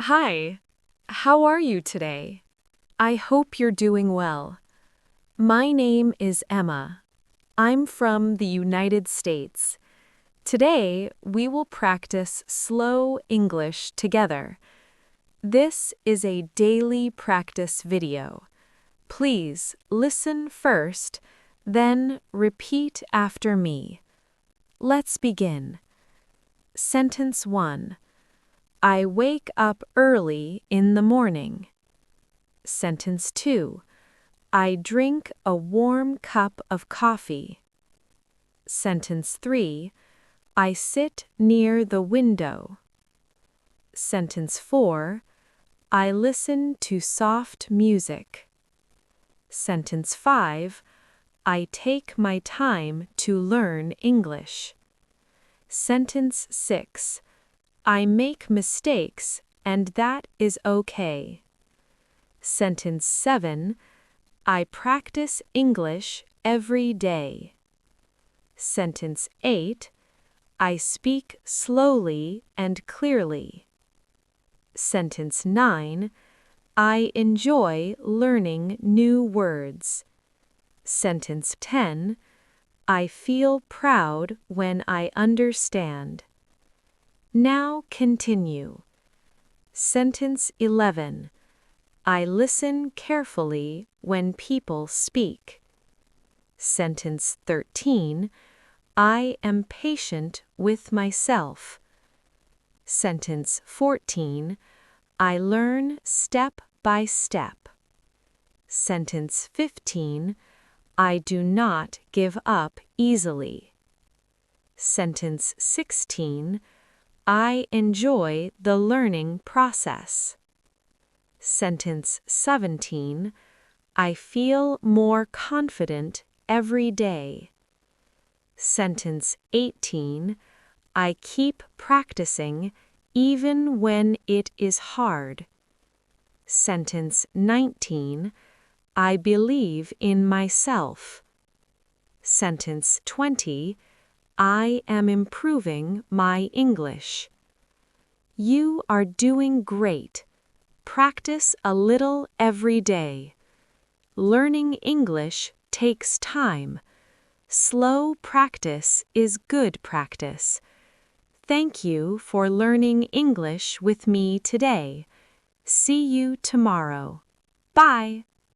Hi, how are you today? I hope you're doing well. My name is Emma. I'm from the United States. Today, we will practice slow English together. This is a daily practice video. Please listen first, then repeat after me. Let's begin. Sentence 1. I wake up early in the morning. Sentence 2. I drink a warm cup of coffee. Sentence 3. I sit near the window. Sentence 4. I listen to soft music. Sentence 5. I take my time to learn English. Sentence 6. I make mistakes, and that is okay. Sentence 7. I practice English every day. Sentence 8. I speak slowly and clearly. Sentence 9. I enjoy learning new words. Sentence 10. I feel proud when I understand. Now continue. Sentence 11. I listen carefully when people speak. Sentence 13. I am patient with myself. Sentence 14. I learn step by step. Sentence 15. I do not give up easily. Sentence 16. I enjoy the learning process. Sentence 17. I feel more confident every day. Sentence 18. I keep practicing even when it is hard. Sentence 19. I believe in myself. Sentence 20. I am improving my English. You are doing great. Practice a little every day. Learning English takes time. Slow practice is good practice. Thank you for learning English with me today. See you tomorrow. Bye.